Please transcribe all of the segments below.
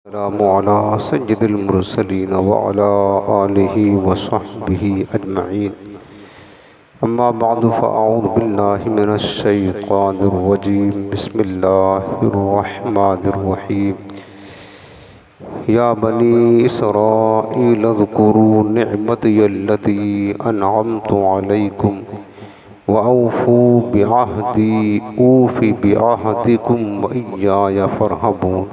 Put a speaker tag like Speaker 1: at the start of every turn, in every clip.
Speaker 1: السلام على سيد المرسلين وعلى آله وصحبه أجمعين. أما بعد فأعوذ بالله من الشيطان الرجيم. بسم الله الرحمن الرحيم. يا بني إسرائيل اذكروا نعمتي التي أنعمت عليكم وأوفوا بعهدي أوف بعهدكم وإياي فارهبون.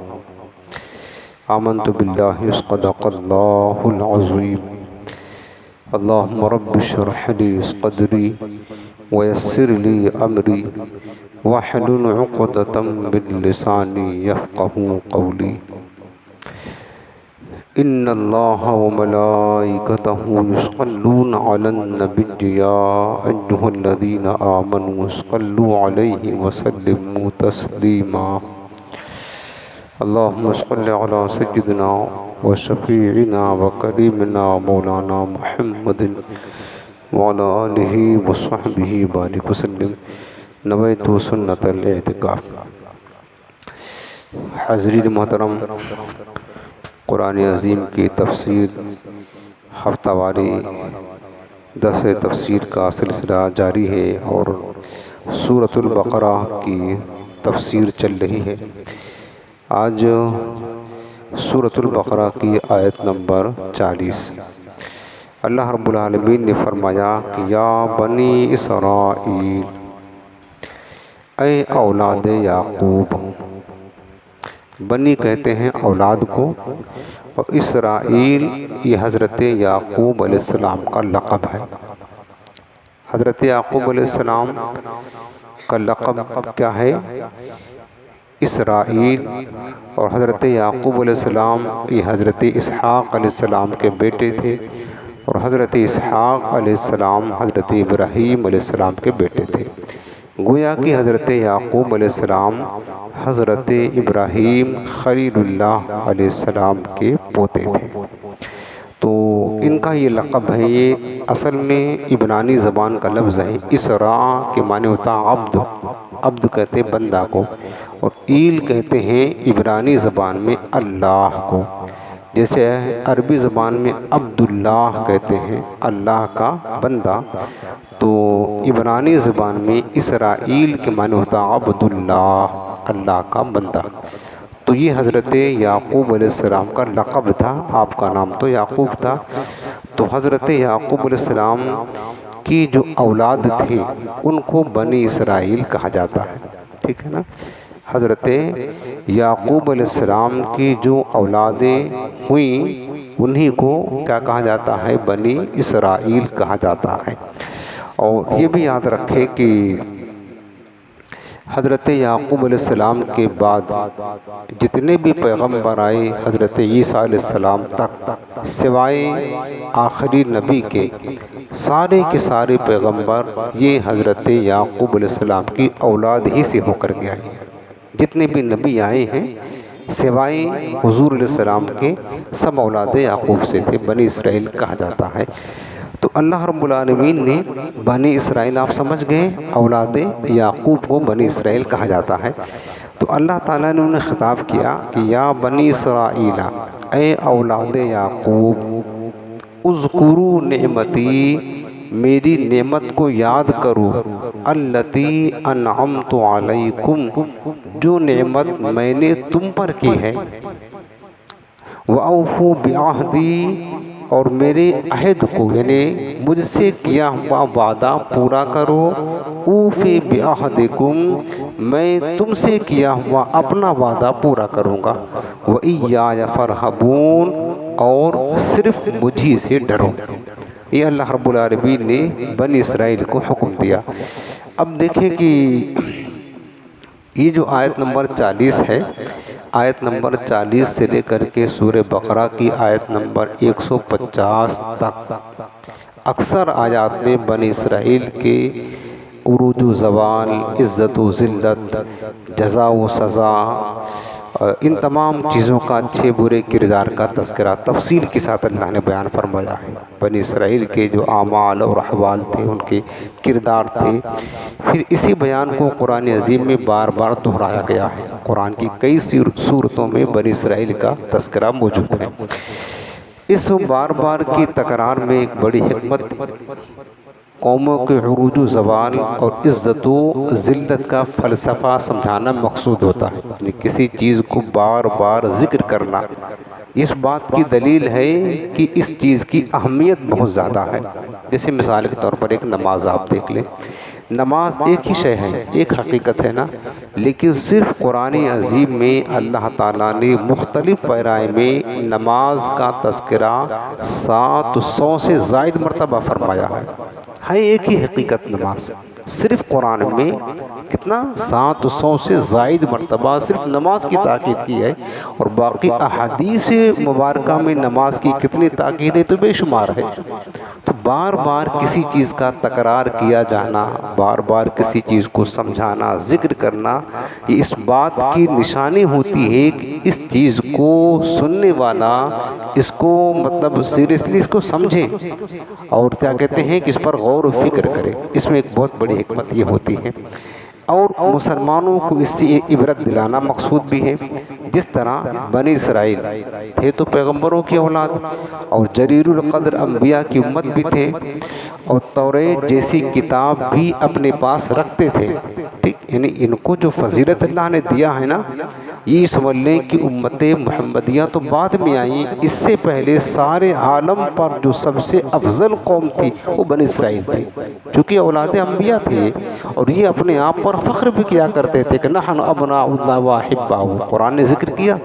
Speaker 1: آمنت بالله صدق الله العظيم. اللهم رب اشرح لي صدري ويسر لي أمري واحلل عقدة من لساني يفقهوا قولي. إن الله وملائكته يصلون على النبي يا أيها الذين آمنوا صلوا عليه وسلموا تسليما. اللهم صل على سيدنا وشفيعنا وكريمنا مولانا محمد وعلى آله وصحبه بارك وسلم. نویت سنت الاعتکاف. حاضرین محترم، قرآن عظیم کی تفسیر ہفتہ واری درس تفسیر کا سلسلہ جاری ہے اور سورۃ البقرہ کی تفسیر چل رہی ہے. آج سورۃ البقرہ کی آیت نمبر 40. اللہ رب العالمین نے فرمایا کہ یا بنی اسرائیل، اے اولاد یعقوب. بنی کہتے ہیں اولاد کو، اور اسرائیل یہ حضرت یعقوب علیہ السلام کا لقب ہے. حضرت یعقوب علیہ السلام کا لقب کیا ہے؟ اسرائیل. اور حضرت یعقوب علیہ السلام یہ حضرت اسحاق علیہ السلام کے بیٹے تھے، اور حضرت اسحاق علیہ السلام حضرت ابراہیم علیہ السلام کے بیٹے تھے. گویا کہ حضرت یعقوب علیہ السلام حضرت ابراہیم خلیل اللہ علیہ السلام کے پوتے تھے. تو ان کا یہ لقب ہے. یہ اصل میں عبرانی زبان کا لفظ ہے. اسراء کے معنی ہوتا عبد. عبد کہتے ہیں بندہ کو، اور ایل کہتے ہیں عبرانی زبان میں اللہ کو. جیسے عربی زبان میں عبداللہ کہتے ہیں اللہ کا بندہ، تو عبرانی زبان میں اسرائیل کے معنی ہوتا عبداللہ، اللہ کا بندہ. تو یہ حضرت یعقوب علیہ السلام کا لقب تھا. آپ کا نام تو یعقوب تھا. تو حضرت یعقوب علیہ السلام کی جو اولاد تھی ان کو بنی اسرائیل کہا جاتا ہے. ٹھیک ہے نا؟ حضرت یعقوب علیہ السلام کی جو اولادیں ہوئیں انہی کو کیا کہا جاتا ہے؟ بنی اسرائیل کہا جاتا ہے. اور یہ بھی یاد رکھے کہ حضرت یعقوب علیہ السلام کے بعد جتنے بھی پیغمبر آئے حضرت عیسیٰ علیہ السلام تک، سوائے آخری نبی کے، سارے کے سارے پیغمبر یہ حضرت یعقوب علیہ السلام کی اولاد ہی سے ہو کر کے آئے ہیں. جتنے بھی نبی آئے ہیں سوائے حضور علیہ السلام کے، سب اولاد یعقوب سے تھے. بنی اسرائیل کہا جاتا ہے. تو اللہ رب العالمین نے بنی اسرائیل، آپ سمجھ گئے، اولاد یعقوب کو بنی اسرائیل کہا جاتا ہے. تو اللہ تعالیٰ نے انہیں خطاب کیا کہ یا بنی اسرائیل، اے اولاد یعقوب، اذکروا نعمتی، میری نعمت کو یاد کرو، التی انعمت علیکم، جو نعمت میں نے تم پر کی ہے، وَأَوْفُوا بِعَهْدِي، اور میرے عہد کو یعنی مجھ سے کیا ہوا وعدہ پورا کرو. اوف بعہدکم، میں تم سے کیا ہوا اپنا وعدہ پورا کروں گا. وَإِيَّايَ فَارْهَبُونَ، اور صرف مجھی سے ڈرو. یہ اللہ رب العالمین نے بنی اسرائیل کو حکم دیا. اب دیکھیں کہ یہ جو آیت نمبر 40 ہے، آیت نمبر 40 سے لے کر کے سورہ بقرہ کی آیت نمبر 150 تک اکثر آیات میں بنی اسرائیل کے عروج و زوال، عزت و ذلت، جزا و سزا، ان تمام چیزوں کا اچھے برے کردار کا تذکرہ تفصیل کے ساتھ اللہ نے بیان فرمایا ہے۔ بنی اسرائیل کے جو اعمال اور احوال تھے، ان کے کردار تھے، پھر اسی بیان کو قرآن عظیم میں بار بار دہرایا گیا ہے۔ قرآن کی کئی صورتوں میں بنی اسرائیل کا تذکرہ موجود ہے۔ اس بار بار کی تکرار میں ایک بڑی حکمت قوموں کے عروج و زوال اور عزت و ذلت کا فلسفہ سمجھانا مقصود ہوتا ہے، یعنی کسی چیز کو بار بار ذکر کرنا اس بات کی دلیل ہے کہ اس چیز کی اہمیت بہت زیادہ ہے۔ جیسے مثال کے طور پر ایک نماز آپ دیکھ لیں، نماز ایک ہی شے ہے، ایک حقیقت ہے نا، لیکن صرف قرآن عظیم میں اللہ تعالیٰ نے مختلف پیرائے میں نماز کا تذکرہ 700 سے زائد مرتبہ فرمایا ہے۔ ایک ہی حقیقت نماز، صرف قرآن میں کتنا 700 سے زائد مرتبہ صرف نماز کی تاکید کی ہے، اور باقی احادیث مبارکہ میں نماز کی کتنی تاکید ہے تو بے شمار ہے۔ تو بار بار کسی چیز کا تکرار کیا جانا، بار بار کسی چیز کو سمجھانا، ذکر کرنا، یہ اس بات کی نشانی ہوتی ہے کہ اس چیز کو سننے والا اس کو مطلب سیریسلی اس کو سمجھے، اور کیا کہتے ہیں کہ اس پر غور و فکر کرے۔ اس میں ایک بہت بڑی حکمت یہ ہوتی ہے، اور مسلمانوں کو اس سے عبرت دلانا مقصود بھی ہے۔ جس طرح بنی اسرائیل تھے تو پیغمبروں کی اولاد، اور جلیل القدر انبیاء کی امت بھی تھے، اور توریت جیسی کتاب بھی اپنے پاس رکھتے تھے، ٹھیک، یعنی ان کو جو فضیلت اللہ نے دیا ہے نا، یہ سمجھ لیں کہ امت محمدیہ تو بعد میں آئیں، اس سے پہلے سارے عالم پر جو سب سے افضل قوم تھی وہ بنی اسرائیل تھی، چونکہ اولاد انبیاء تھے، اور یہ اپنے آپ پر فخر بھی کیا کرتے تھے کہ نحن ابناء اللہ و احباؤہ۔ قرآن نے ذکر کیا،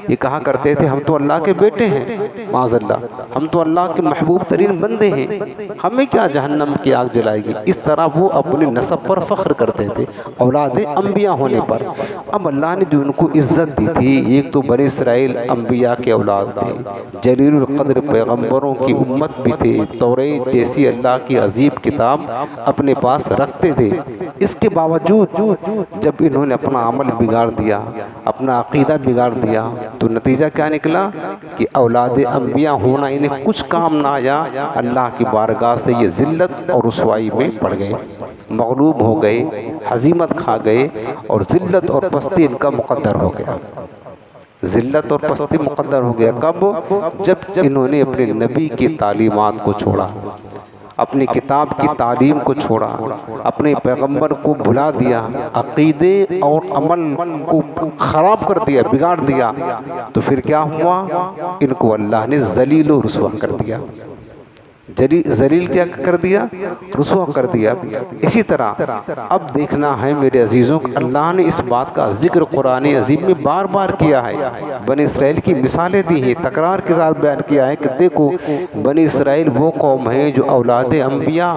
Speaker 1: یہ کہا کرتے تھے ہم تو اللہ کے بیٹے ہیں، معاذ اللہ، ہم تو اللہ کے محبوب ترین بندے ہیں، ہمیں کیا جہنم کی آگ جلائے گی۔ اس طرح وہ اپنے نسب پر فخر کرتے تھے، اولاد انبیاء ہونے پر۔ اب اللہ نے جو ان کو عزت دی تھی، ایک تو بنی اسرائیل انبیاء کے اولاد تھے، جلیل القدر پیغمبروں کی امت بھی تھے، توریت جیسی اللہ کی عظیم کتاب اپنے پاس رکھتے تھے، اس کے باوجود جب انہوں نے اپنا عمل بگاڑ دیا، اپنا عقیدہ بگاڑ دیا، تو نتیجہ کیا نکلا کہ اولاد انبیاء ہونا انہیں کچھ کام نہ آیا، اللہ کی بارگاہ سے یہ ذلت اور رسوائی میں پڑ گئے، مغلوب ہو گئے، ہزیمت کھا گئے، اور ذلت اور پستی ان کا مقدر ہو گیا۔ ذلت اور پستی مقدر ہو گیا کب؟ جب انہوں نے اپنے نبی کی تعلیمات کو چھوڑا، اپنی کتاب کی تعلیم کو چھوڑا، اپنے پیغمبر کو بھلا دیا، عقیدے اور عمل کو خراب کر دیا، بگاڑ دیا، تو پھر کیا ہوا؟ ان کو اللہ نے ذلیل و رسوا کر دیا۔ ذلیل کیا کر دیا؟ رسوا کر دیا۔ اسی طرح اب دیکھنا ہے میرے عزیزوں، اللہ نے اس بات کا ذکر قرآن عظیم میں بار بار کیا ہے، بنی اسرائیل کی مثالیں دی ہیں، تکرار کے ساتھ بیان کیا ہے کہ دیکھو بنی اسرائیل وہ قوم ہے جو اولاد انبیاء،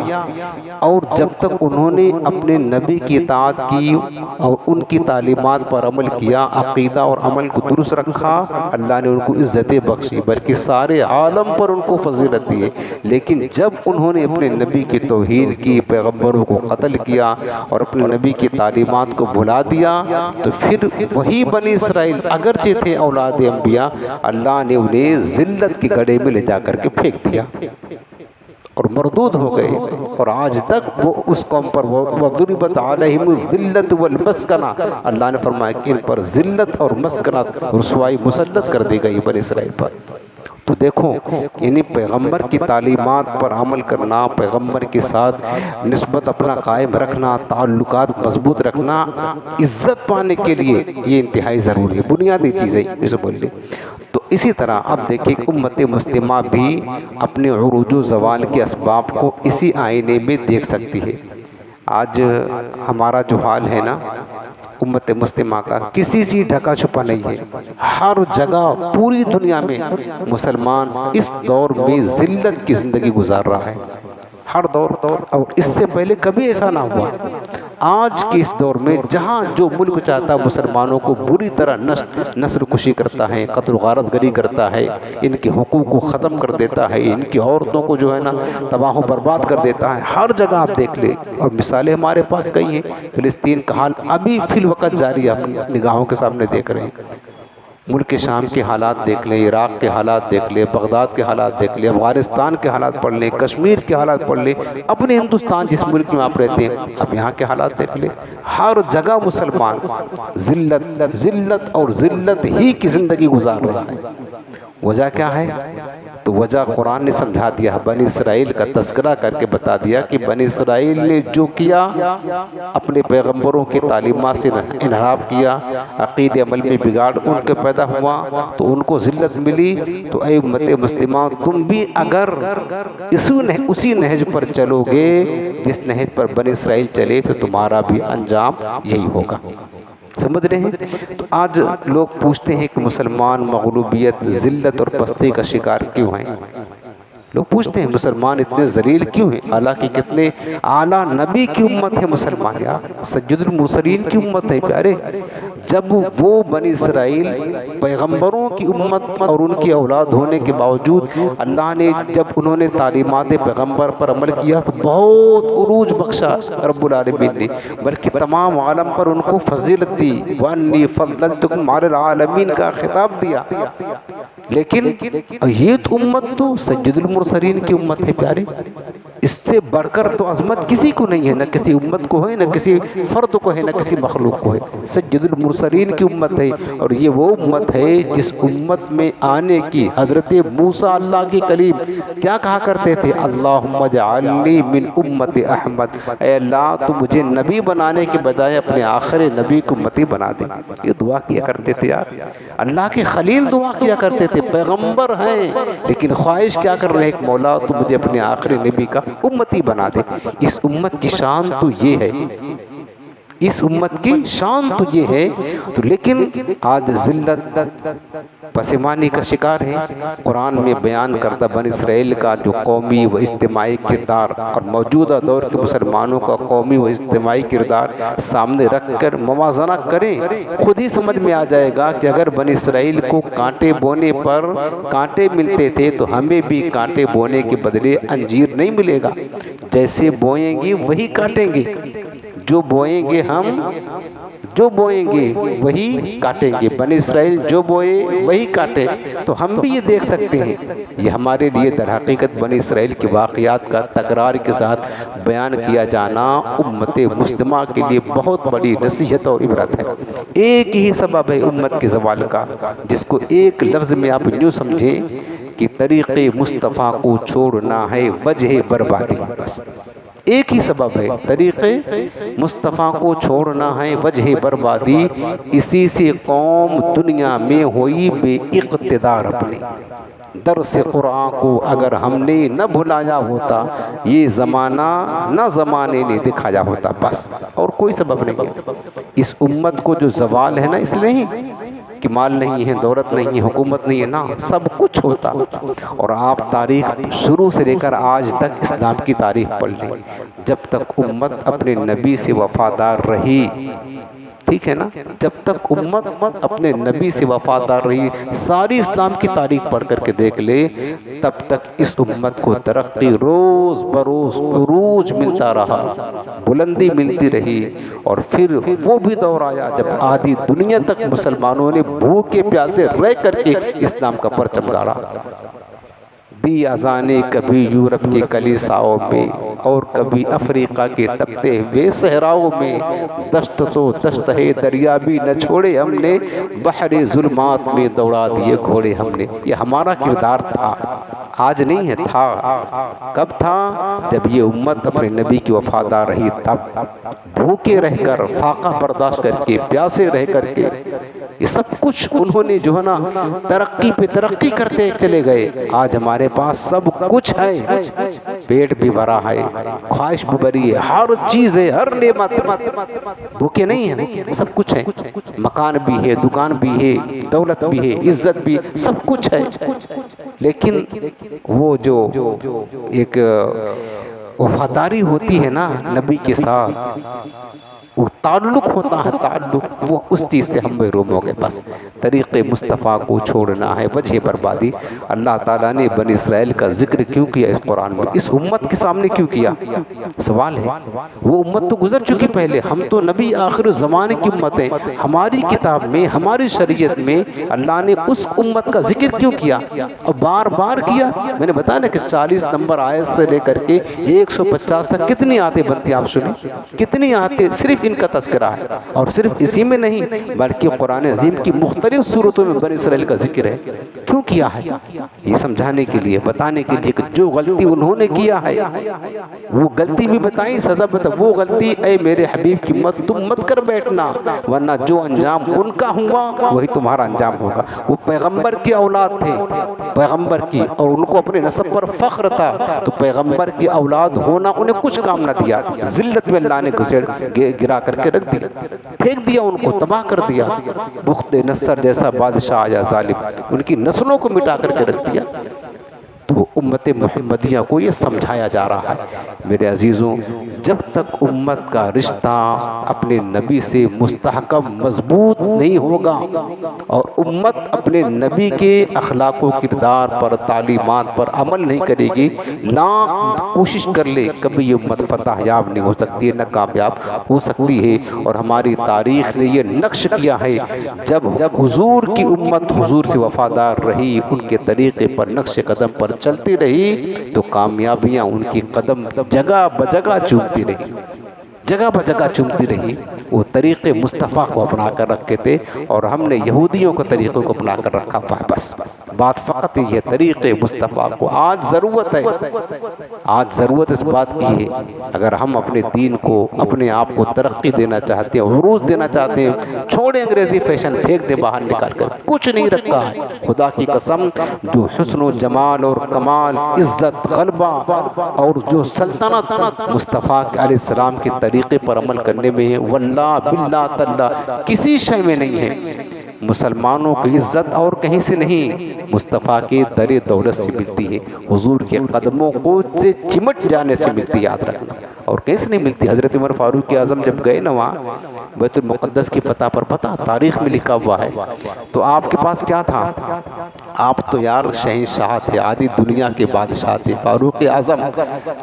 Speaker 1: اور جب تک انہوں نے اپنے نبی کی اطاعت کی اور ان کی تعلیمات پر عمل کیا، عقیدہ اور عمل کو درست رکھا، اللہ نے ان کو عزتیں بخشی، بلکہ سارے عالم پر ان کو فضیلت دی ہے۔ لیکن جب انہوں نے اپنے نبی کی توہین کی، پیغمبروں کو قتل کیا اور اپنے نبی کی تعلیمات کو بھلا دیا، تو پھر وہی بنی اسرائیل اگرچہ تھے اولاد انبیاء، اللہ نے انہیں ذلت کے گڑھے میں لے جا کر کے پھینک دیا اور مردود ہو گئے، اور آج تک وہ اس قوم پر وَضُرِبَتْ عَلَيْهِمُ الذِّلَّةُ وَالْمَسْكَنَةُ، اللہ نے فرمایا کہ ان پر ذلت اور مسکنت، رسوائی مسلط کر دی گئی بنی اسرائیل پر۔ تو دیکھو انہیں پیغمبر کی تعلیمات پر عمل کرنا، پیغمبر کے ساتھ نسبت اپنا قائم رکھنا، تعلقات مضبوط رکھنا، عزت پانے کے لیے یہ انتہائی ضروری ہے، بنیادی چیزیں جسے بول لیں۔ تو اسی طرح اب دیکھیں امت مسلمہ بھی اپنے عروج و زوال کے اسباب کو اسی آئینے میں دیکھ سکتی ہے۔ آج ہمارا جو حال ہے نا امت مسلمہ کا، کسی سے ڈھکا چھپا نہیں ہے، ہر جگہ پوری دنیا میں مسلمان اس دور میں ذلت کی زندگی گزار رہا ہے، ہر دور، اور اس سے پہلے کبھی ایسا نہ ہوا۔ آج کے اس دور میں جہاں جو ملک چاہتا مسلمانوں کو بری طرح نسل کشی کرتا ہے، قتل و غارت گری کرتا ہے، ان کے حقوق کو ختم کر دیتا ہے، ان کی عورتوں کو جو ہے نا تباہ و برباد کر دیتا ہے، ہر جگہ آپ دیکھ لیں، اور مثالیں ہمارے پاس کئی ہیں۔ فلسطین کا حال ابھی فی الوقت جاری ہے، اپنی نگاہوں کے سامنے دیکھ رہے ہیں۔ ملک شام کے حالات دیکھ لیں، عراق کے حالات دیکھ لیں، بغداد کے حالات دیکھ لیں، افغانستان کے حالات پڑھ لیں، کشمیر کے حالات پڑھ لیں، اپنے ہندوستان جس ملک میں آپ رہتے ہیں اب یہاں کے حالات دیکھ لیں، ہر جگہ مسلمان ذلت اور ذلت ہی کی زندگی گزار رہا ہے۔ وجہ کیا ہے؟ تو وجہ قرآن نے سمجھا دیا، بنی اسرائیل کا تذکرہ کر کے بتا دیا کہ بنی اسرائیل نے جو کیا، اپنے پیغمبروں کی تعلیمات سے انحراف کیا، عقید عمل میں بگاڑ ان کے پیدا ہوا تو ان کو ذلت ملی۔ تو اے امت مسلمہ، تم بھی اگر اسی نہج پر چلو گے جس نہج پر بنی اسرائیل چلے تو تمہارا بھی انجام یہی ہوگا۔ سمجھ رہے ہیں؟ تو آج لوگ پوچھتے ہیں کہ مسلمان مغلوبیت، ذلت اور پستی کا شکار کیوں ہیں؟ لوگ پوچھتے ہیں مسلمان اتنے ذلیل کیوں ہیں؟ حالانکہ کتنے اعلیٰ نبی کی امت ہے مسلمان، یار سید المرسلین کی امت ہے پیارے۔ جب وہ بنی اسرائیل پیغمبروں کی امت اور ان کی اولاد ہونے کے باوجود اللہ نے جب انہوں نے تعلیمات پیغمبر پر عمل کیا تو بہت عروج بخشا رب العالمین نے، بلکہ تمام عالم پر ان کو فضیلت دی، وَأَنِّي فَضَّلْتُكُمْ عَلَى الْعَالَمِينَ کا خطاب دیا۔ لیکن یہ تو امت تو سید المرسلین کی امت ہے پیارے، اس سے بڑھ کر تو عظمت کسی کو نہیں ہے، نہ کسی امت کو ہے، نہ کسی فرد کو ہے، نہ کسی مخلوق کو ہے۔ سید المرسلین کی امت ہے، اور یہ وہ امت ہے جس امت میں آنے کی حضرت موسیٰ اللہ کے کلیم کیا کہا کرتے تھے؟ اللہم اجعلنی من امت احمد، اے اللہ تو مجھے نبی بنانے کے بجائے اپنے آخر نبی کو امتی بنا دے۔ یہ دعا کیا کرتے تھے یار، اللہ کے خلیل دعا کیا کرتے تھے، پیغمبر ہیں لیکن خواہش کیا کر رہے ہیں؟ مولا تو مجھے اپنے آخری نبی کا امتی بنا دے۔ اس امت کی شان تو یہ ہے، اس امت کی شان تو یہ ہے، تو لیکن آج ذلت پسمانی کا شکار ہے۔ قرآن میں بیان کردہ بنی اسرائیل کا جو قومی و اجتماعی کردار اور موجودہ دور کے مسلمانوں کا قومی و اجتماعی کردار سامنے رکھ کر موازنہ کریں، خود ہی سمجھ میں آ جائے گا کہ اگر بنی اسرائیل کو کانٹے بونے پر کانٹے ملتے تھے تو ہمیں بھی کانٹے بونے کے بدلے انجیر نہیں ملے گا۔ جیسے بوئیں گے وہی کاٹیں گے، جو بوئیں گے ہم، جو بوئیں گے وہی کاٹیں گے۔ بنی اسرائیل جو بوئے وہی کاٹے، تو ہم بھی یہ دیکھ سکتے ہیں۔ یہ ہمارے لیے در حقیقت بنی اسرائیل کے واقعات کا تکرار کے ساتھ بیان کیا جانا امت مسلمہ کے لیے بہت بڑی نصیحت اور عبرت ہے۔ ایک ہی سبب ہے امت کے زوال کا، جس کو ایک لفظ میں آپ یوں سمجھیں کہ طریق مصطفیٰ کو چھوڑنا ہے وجہ بربادی۔ بس ایک ہی سبب ہے، طریق مصطفیٰ کو چھوڑنا ہے وجہ بربادی، اسی سے قوم دنیا میں ہوئی بے اقتدار اپنی۔ درس قرآن کو اگر ہم نے نہ بھلایا ہوتا، یہ زمانہ نہ زمانے نے دکھایا ہوتا، بس اور کوئی سبب نہیں ہے۔ اس امت کو جو زوال ہے نا، اس لیے کہ مال نہیں ہے، دولت نہیں ہے، حکومت نہیں ہے، نا سب کچھ ہوتا۔ اور آپ تاریخ شروع سے لے کر آج تک اسلام کی تاریخ پڑھ لیں، جب تک امت اپنے نبی سے وفادار رہی، ٹھیک ہے نا، جب تک امت اپنے نبی سے وفادار رہی، ساری اسلام کی تاریخ پڑھ کر کے دیکھ لے، تب تک اس امت کو ترقی روز بروز عروج ملتا رہا، بلندی ملتی رہی۔ اور پھر وہ بھی دور آیا جب آدھی دنیا تک مسلمانوں نے بھوکے پیاسے رہ کر کے اسلام کا پرچم گاڑا۔ دی اذانیں کبھی یورپ کے کلیساؤں میں اور کبھی افریقہ کے تپتے ہوئے صحراؤں میں، دشت تو دشت ہے دریا بھی نہ چھوڑے ہم نے، بحر ظلمات میں دوڑا دیے گھوڑے ہم نے۔ یہ ہمارا کردار تھا، آج نہیں ہے، تھا۔ کب تھا؟ جب یہ امت اپنے نبی کی وفادار رہی، تب بھوکے رہ کر، فاقہ برداشت کر کے، پیاسے رہ کر کے، یہ سب کچھ انہوں نے جو ہے نا ترقی پہ ترقی کرتے چلے گئے۔ آج ہمارے پاس سب کچھ ہے، پیٹ بھی بھرا ہے، خواہش بھی بھری ہے، ہر چیز ہے، ہر نعمت، بھوکے نہیں ہیں، سب کچھ ہے، مکان بھی ہے، دکان بھی ہے، دولت بھی ہے، عزت بھی، سب کچھ ہے۔ لیکن وہ جو ایک وفاداری ہوتی ہے نا نبی کے ساتھ، وہ تعلق ہوتا ہے، تعلق، وہ اس چیز سے ہم محروم ہو گئے۔ بس طریق مصطفیٰ کو چھوڑنا ہے وجہ بربادی۔ اللہ تعالیٰ نے بنی اسرائیل کا ذکر کیوں کیا اس قرآن میں، اس امت کے سامنے کیوں کیا؟ سوال ہے، وہ امت تو گزر چکی پہلے، ہم تو نبی آخر الزمانے کی امت ہیں، ہماری کتاب میں، ہماری شریعت میں اللہ نے اس امت کا ذکر کیوں کیا اور بار بار کیا؟ میں نے بتایا نا کہ 40 نمبر آیت سے لے کر کے 150 تک کتنی آیتیں بنتی ہیں، آپ سنیں کتنی آیتیں صرف ان کا تذکرہ ہے، اور صرف اسی میں نہیں بلکہ قرآن عظیم کی مختلف صورتوں میں بنی اسرائیل کا ذکر ہے۔ کیوں کیا ہے؟ یہ سمجھانے کے لیے، بتانے کے لیے کہ جو غلطی انہوں نے کیا ہے وہ غلطی بھی بتائیں، سزا بتا، وہ غلطی اے میرے حبیب کی مت تم مت کر بیٹھنا، ورنہ جو انجام ان کا ہوا وہی تمہارا انجام ہوگا۔ وہ پیغمبر کی اولاد تھے، پیغمبر کی، اور ان کو اپنے نسب پر فخر تھا، تو پیغمبر کی اولاد ہونا انہیں کچھ کام نہ دیا، ذلت میں اللہ نے گرا کر کے رکھ دیا، پھینک دیا، ان کو تباہ کر دیا۔ بخت نصر جیسا بادشاہ یا ظالم ان کی نسلوں کو مٹا کر کے رکھ دیا۔ تو امت محمدیہ کو یہ سمجھایا جا رہا ہے میرے عزیزوں، جب تک امت کا رشتہ اپنے نبی سے مستحکم مضبوط نہیں ہوگا اور امت اپنے نبی کے اخلاق و کردار پر، تعلیمات پر عمل نہیں کرے گی، لاکھ کوشش کر لے کبھی یہ امت فتح یاب نہیں ہو سکتی ہے، نہ کامیاب ہو سکتی ہے۔ اور ہماری تاریخ نے یہ نقش کیا ہے، جب حضور کی امت حضور سے وفادار رہی، ان کے طریقے پر، نقش قدم پر چلتی رہی، تو کامیابیاں ان کی قدم جگہ بجگہ چومتی رہی، جگہ بجگہ چومتی رہی۔ وہ طریق مصطفیٰ کو اپنا کر رکھے تھے، اور ہم نے یہودیوں کے طریقوں کو اپنا کر رکھا ہوا ہے۔ بس بات فقط یہ طریق مصطفیٰ کو آج ضرورت ہے، آج ضرورت اس بات کی ہے، اگر ہم اپنے دین کو، اپنے آپ کو ترقی دینا چاہتے ہیں، عروج دینا چاہتے ہیں، چھوڑیں انگریزی فیشن، پھینک دیں باہر نکال کر، کچھ نہیں رکھا ہے۔ خدا کی قسم، جو حسن و جمال اور کمال، عزت، غلبہ اور جو سلطنت مصطفیٰ علیہ السلام کے طریقے پر عمل کرنے میں ہے، واللہ باللہ تاللہ کسی شے میں نہیں ہے۔ مسلمانوں کی عزت اور کہیں سے نہیں، مصطفیٰ کے در دولت سے ملتی ہے، حضور کے قدموں کو سے چمٹ جانے سے ملتی ہے، یاد رکھنا، اور کہیں سے نہیں ملتی۔ حضرت عمر فاروق اعظم جب گئے نا وہاں بیت المقدس کی فتح پر، پتہ تاریخ میں لکھا ہوا ہے، تو آپ کے پاس کیا تھا؟ آپ تو یار شہنشاہ تھے، آدھی دنیا کے بادشاہ تھے، فاروق اعظم،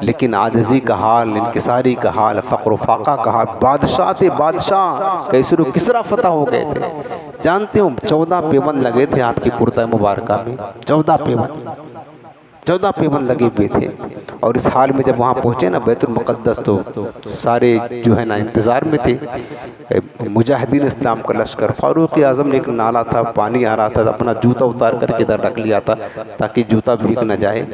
Speaker 1: لیکن عاجزی کا حال، انکساری کا حال، فقر و فاقہ کا حال، بادشاہ تھے، بادشاہ، کیسر و کسریٰ فتح ہو گئے تھے۔ جانتے ہوں 14 پیوند لگے تھے آپ کی کرتہ مبارکہ میں، 14 پیوند لگے ہوئے تھے، اور اس حال میں جب وہاں پہنچے نا بیت المقدس، تو سارے جو ہے نا انتظار میں تھے، مجاہدین اسلام کا لشکر۔ فاروق اعظم نے ایک نالا تھا، پانی آ رہا تھا، اپنا جوتا اتار کر کے ادھر رکھ لیا تھا تاکہ جوتا بھیگ نہ جائے۔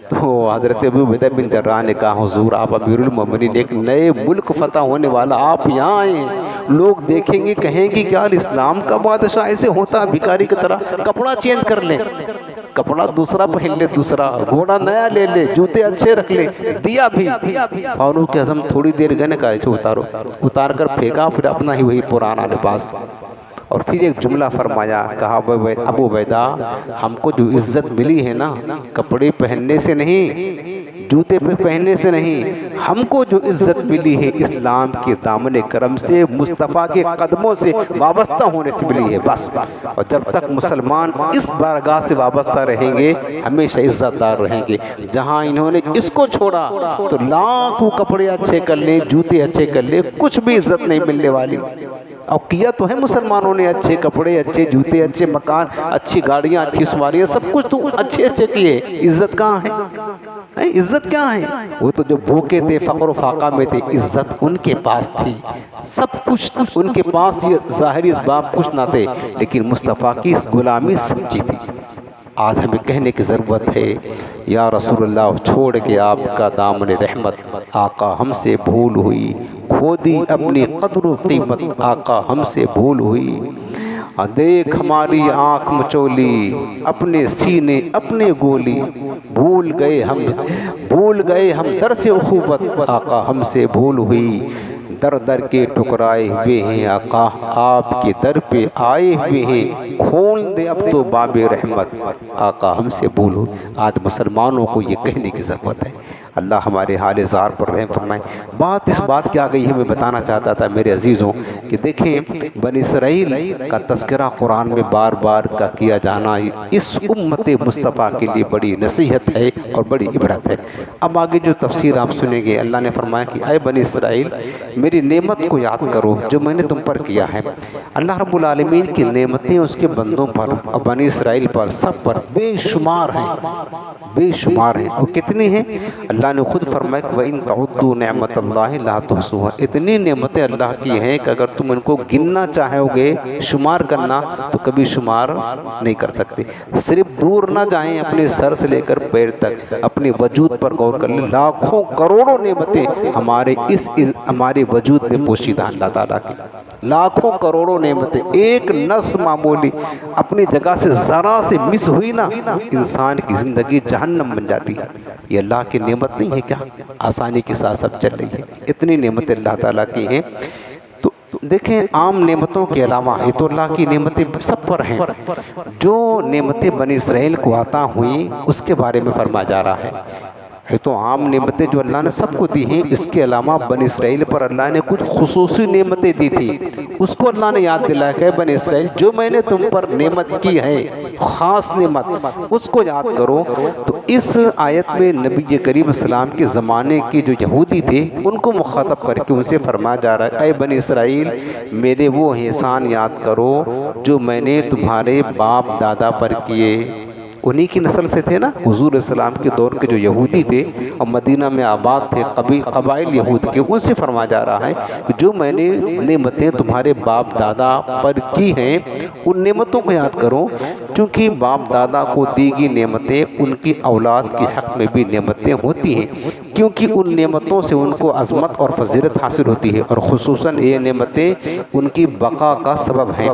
Speaker 1: تو حضرت ابو عبیدہ بن جراح نے کہا، حضور آپ امیر المومنین، ایک نئے ملک فتح ہونے والا، آپ یہاں آئیں، لوگ دیکھیں گے، کہیں گے کہ یار اسلام کا بادشاہ ایسے ہوتا، بھکاری کی طرح، کپڑا چینج کر لیں، کپڑا دوسرا پہن لے، دوسرا گھوڑا نیا لے لے، جوتے اچھے رکھ لے، دیا بھی۔ فاروق اعظم تھوڑی دیر گئے، کہا اتارو، اتار کر پھینکا، پھر اپنا ہی وہی پرانا لباس، اور پھر ایک جملہ فرمایا، کہا ابو عبیدہ، ہم کو جو عزت ملی ہے نا، کپڑے پہننے سے نہیں، جوتے پہ پہننے سے نہیں، ہم کو جو عزت ملی ہے اسلام کے دامن کرم سے، مصطفیٰ کے قدموں سے وابستہ ہونے سے ملی ہے، بس۔ اور جب تک مسلمان اس بارگاہ سے وابستہ رہیں گے، ہمیشہ عزت دار رہیں گے۔ جہاں انہوں نے اس کو چھوڑا تو لاکھوں کپڑے اچھے کر لیں، جوتے اچھے کر لیں، کچھ بھی عزت نہیں ملنے والی۔ اور کیا تو ہے مسلمانوں نے، اچھے کپڑے، اچھے جوتے، اچھے مکان، اچھی گاڑیاں، اچھی سواریاں، سب کچھ تو اچھے اچھے کیے، عزت کہاں ہے؟ عزت کیا ہے؟ وہ تو جو بھوکے تھے، فقر و فاقہ میں تھے، عزت ان کے پاس تھی، سب کچھ ان کے پاس، یہ ظاہری اسباب کچھ نہ تھے، لیکن مصطفیٰ کی غلامی سچی تھی۔ آج ہمیں کہنے کی ضرورت ہے، یا رسول اللہ، چھوڑ کے آپ کا دامن رحمت، آقا ہم سے بھول ہوئی، کھو دی اپنی قدر و قیمت، آقا ہم سے بھول ہوئی، دیکھ ہماری آنکھ مچولی، اپنے سینے اپنے گولی، بھول گئے ہم درس اخوت، آقا ہم سے بھول ہوئی، در در کے ٹکرائے ہوئے ہیں آقا آپ کے در پہ آئے ہوئے ہیں، کھول دے اب تو باب رحمت آقا ہم سے بھولو۔ آج مسلمانوں کو یہ کہنے کی ضرورت ہے۔ اللہ ہمارے حال زار پر رحم فرمائے۔ بات اس بات کی آ گئی ہے، میں بتانا چاہتا تھا میرے عزیزوں کہ دیکھیں بنی اسرائیل کا تذکرہ قرآن میں بار بار کا کیا جانا اس امت مصطفیٰ کے لیے بڑی نصیحت ہے اور بڑی عبرت ہے۔ اب آگے جو تفسیر آپ سنیں گے، اللہ نے فرمایا کہ اے بنی اسرائیل میری نعمت کو یاد کرو جو میں نے تم پر کیا ہے۔ اللہ رب العالمین کی نعمتیں اس کے بندوں پر اور بنی اسرائیل پر سب پر بے شمار ہیں، بے شمار ہیں۔ اور کتنی ہیں؟ اللہ نے خود فرمایا کہ وَإِن تَعُدُّوا نِعْمَتَ اللَّهِ لَا تُحْصُوهَا، اتنی نعمتیں اللہ کی ہیں کہ اگر تم ان کو گننا چاہو گے، شمار کرنا، تو کبھی شمار نہیں کر سکتے۔ صرف دور نہ جائیں اپنے سر سے لے کر پیر تک، اپنے وجود پر غور کر لیں، لاکھوں کروڑوں نعمتیں ہمارے وجود میں پوشیدہ ہیں اللہ تعالیٰ کی، لاکھوں کروڑوں نعمتیں۔ ایک نس معمولی اپنی جگہ سے ذرا سے مس ہوئی نا، انسان کی زندگی جہنم بن جاتی ہے۔ یہ اللہ کی نعمت نہیں ہے کیا؟ آسانی کے ساتھ ساتھ چل رہی ہے، اتنی نعمتیں اللہ تعالیٰ کی ہیں۔ تو دیکھیں عام نعمتوں کے علاوہ یہ تو اللہ کی نعمتیں سب پر ہیں، جو نعمتیں بنی اسرائیل کو عطا ہوئیں اس کے بارے میں فرمایا جا رہا ہے۔ یہ تو عام نعمتیں جو اللہ نے سب کو دی ہیں، اس کے علاوہ بنی اسرائیل پر اللہ نے کچھ خصوصی نعمتیں دی تھی، اس کو اللہ نے یاد دلایا کہ بنی اسرائیل جو میں نے تم پر نعمت کی ہے، خاص نعمت، اس کو یاد کرو۔ تو اس آیت میں نبی کریم السلام کے زمانے کے جو یہودی تھے ان کو مخاطب کر کے ان سے فرمایا جا رہا ہے اے بنی اسرائیل میرے وہ احسان یاد کرو جو میں نے تمہارے باپ دادا پر کیے۔ انہی کی نسل سے تھے نا حضور السلام کے دور کے جو یہودی تھے اور مدینہ میں آباد تھے، قبائل یہود کے، ان سے فرمایا جا رہا ہے کہ جو میں نے نعمتیں تمہارے باپ دادا پر کی ہیں ان نعمتوں کو یاد کرو، چونکہ باپ دادا کو دی گئی نعمتیں ان کی اولاد کے حق میں بھی نعمتیں ہوتی ہیں، کیونکہ ان نعمتوں سے ان کو عظمت اور فضیلت حاصل ہوتی ہے، اور خصوصاً یہ نعمتیں ان کی بقا کا سبب ہیں۔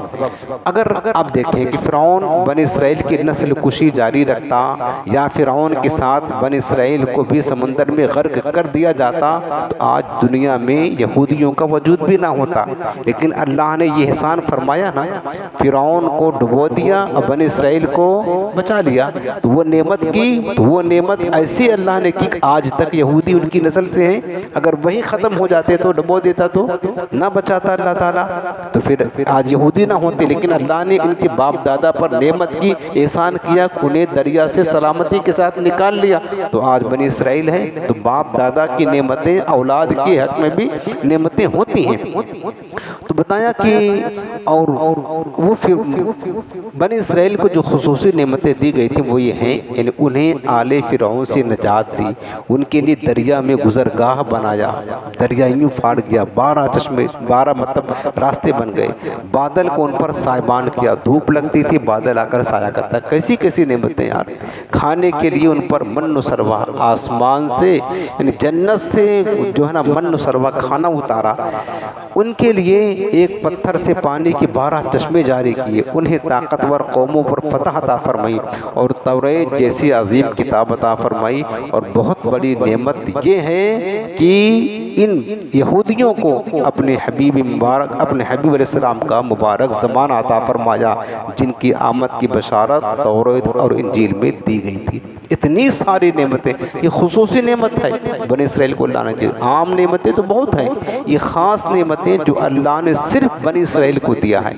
Speaker 1: اگر آپ دیکھیں کہ فرعون بنی اسرائیل کی نسل کشی جاری رکھتا یا فرعون کے ساتھ بنی اسرائیل کو بھی سمندر میں غرق کر دیا جاتا تو آج دنیا میں یہودیوں کا وجود بھی نہ ہوتا، لیکن اللہ نے یہ احسان فرمایا نا، فرعون کو ڈبو دیا اور بنی اسرائیل کو بچا لیا، تو وہ نعمت کی، تو وہ نعمت ایسی اللہ نے کی کہ آج تک یہودی ان کی نسل سے ہیں، اگر وہی ختم ہو جاتے تو ڈبو دیتا تو نہ بچاتا اللہ تعالیٰ، تو پھر آج یہودی نہ ہوتے، لیکن اللہ نے ان کے باپ دادا پر نعمت کی، احسان کیا، انہیں دریا سے سلامتی کے ساتھ نکال لیا، تو آج بنی اسرائیل ہے، تو باپ دادا کی نعمتیں اولاد کے حق میں بھی نعمتیں ہوتی ہیں۔ تو بتایا کہ اور وہ بنی اسرائیل کو جو خصوصی نعمتیں دی گئی تھیں وہ یہ ہیں، یعنی انہیں آل فرعون سے نجات دی، ان کے لیے دریا میں گزرگاہ بنایا، دریا یوں پھاڑ گیا، 12 چشمے، 12 مطلب راستے بن گئے، بادل کو ان پر سائبان کیا، دھوپ لگتی تھی بادل آ کر سایہ کرتا، کیسی کیسی نعمتیں یار، کھانے کے لیے ان پر من و سلوہ، آسمان سے یعنی جنت سے جو ہے نا من و سلوہ کھانا اتارا، ان کے لیے ایک پتھر سے پانی کے 12 چشمے جاری کیے، انہیں طاقتور قوموں پر فتح عطا فرمائی اور توریت جیسی عظیم کتاب عطا فرمائی، اور بہت بڑی نعمت یہ ہے کہ ان یہودیوں کو اپنے حبیب مبارک، اپنے حبیب علیہ السلام کا مبارک زمانہ عطا فرمایا جن کی آمد کی بشارت توریت اور انجیل میں دی گئی تھی۔ اتنی ساری نعمتیں، یہ خصوصی نعمت ہے بنی اسرائیل کو اللہ نے دی، عام نعمتیں تو بہت ہیں، یہ خاص نعمتیں جو اللہ نے صرف بنی اسرائیل کو دیا ہے،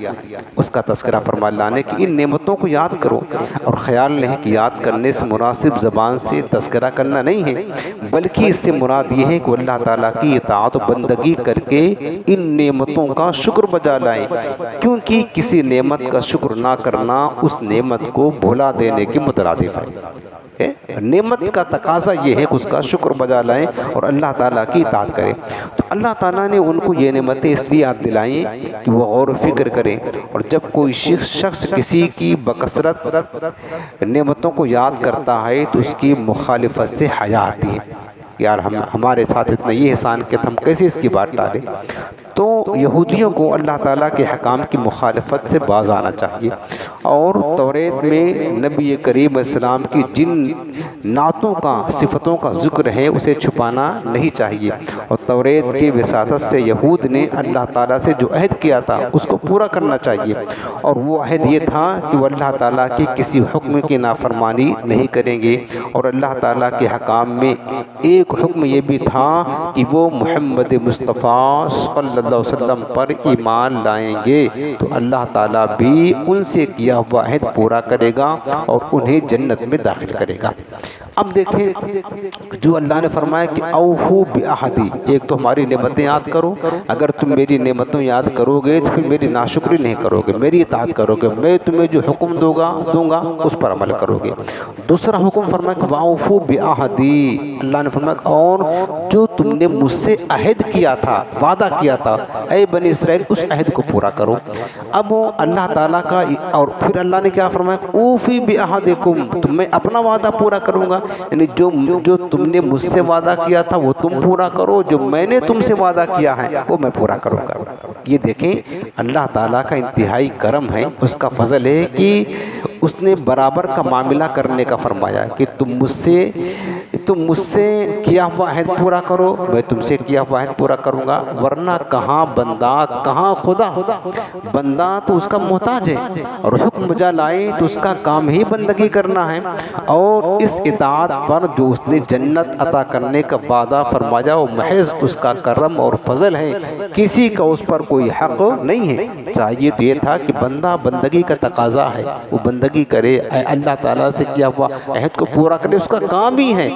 Speaker 1: اس کا تذکرہ فرمایا اللہ نے کہ ان نعمتوں کو یاد کرو، اور خیال نہیں کہ یاد کرنے سے مناسب زبان سے تذکرہ کرنا نہیں ہے، بلکہ اس سے مراد یہ ہے کہ اللہ تعالیٰ کی اطاعت و بندگی کر کے ان نعمتوں کا شکر بجا لائیں، کیونکہ کسی نعمت کا شکر نہ کرنا اس نعمت کو بھلا دینے کے مترادف ہے۔ نعمت کا تقاضا یہ ہے کہ اس کا شکر بجا لائیں اور اللہ تعالیٰ کی اطاعت کریں۔ تو اللہ تعالیٰ نے ان کو یہ نعمتیں اس لیے یاد دلائیں کہ وہ غور و فکر کریں، اور جب کوئی شخص کسی کی بکثرت نعمتوں کو یاد کرتا ہے تو اس کی مخالفت سے حیا آتی ہے، یار ہمارے ساتھ اتنا یہ احسان کہ ہم کیسے اس کی بات ٹالیں۔ تو یہودیوں کو اللہ تعالیٰ کے حکام کی مخالفت سے باز آنا چاہیے، اور توریت میں نبی کریم علیہ السلام کی جن نعتوں کا صفتوں کا ذکر ہے اسے چھپانا نہیں چاہیے، اور توریت کی وساطت سے یہود نے اللہ تعالیٰ سے جو عہد کیا تھا اس کو پورا کرنا چاہیے، اور وہ عہد یہ تھا کہ وہ اللہ تعالیٰ کے کسی حکم کی نافرمانی نہیں کریں گے، اور اللہ تعالیٰ کے حکام میں ایک حکم یہ بھی تھا کہ وہ محمد مصطفیٰ صلی اللہ علیہ وسلم پر ایمان لائیں گے تو اللہ تعالیٰ بھی ان سے کیا ہوا عہد پورا کرے گا اور انہیں جنت میں داخل کرے گا۔ اب دیکھیں جو اللہ نے فرمایا کہ اوفو بعہدی، ایک تو ہماری نعمتیں یاد کرو، اگر تم میری نعمتوں یاد کرو گے تو پھر میری ناشکری نہیں کرو گے، میری اطاعت کرو گے، میں تمہیں جو حکم دوں گا اس پر عمل کرو گے۔ دوسرا حکم فرمایا کہ واوفو بعہدی، اللہ نے فرمایا اور جو تم نے مجھ سے عہد کیا تھا، وعدہ کیا تھا اے بنی اسرائیل، اس عہد کو پورا کرو۔ اب اللہ تعالیٰ کا، اور پھر اللہ نے کیا فرمایا اوفی بعہدکم، تو میں اپنا وعدہ پورا کروں گا، یعنی جو تم نے مجھ سے وعدہ کیا تھا وہ تم پورا کرو، جو میں نے تم سے وعدہ کیا ہے وہ میں پورا کروں گا۔ یہ دیکھیں اللہ تعالیٰ کا انتہائی کرم ہے، اس کا فضل ہے کہ اس نے برابر کا معاملہ کرنے کا فرمایا کہ تم مجھ سے کیا ہوا عہد پورا کرو، میں تم سے کیا ہوا عہد پورا کروں گا، ورنہ کہاں بندہ کہاں خدا، بندہ تو اس کا محتاج ہے، اور حکم بجا لائے تو اس کا کام ہی بندگی کرنا ہے، اور اس اطاعت پر جو اس نے جنت عطا کرنے کا وعدہ فرمایا وہ محض اس کا کرم اور فضل ہے، کسی کا اس پر کوئی حق نہیں ہے۔ چاہیے تو یہ تھا کہ بندہ بندگی کا تقاضا ہے وہ بندگی کرے، اللہ تعالیٰ سے کیا ہوا عہد کو پورا کرے، اس کا کام ہی ہے۔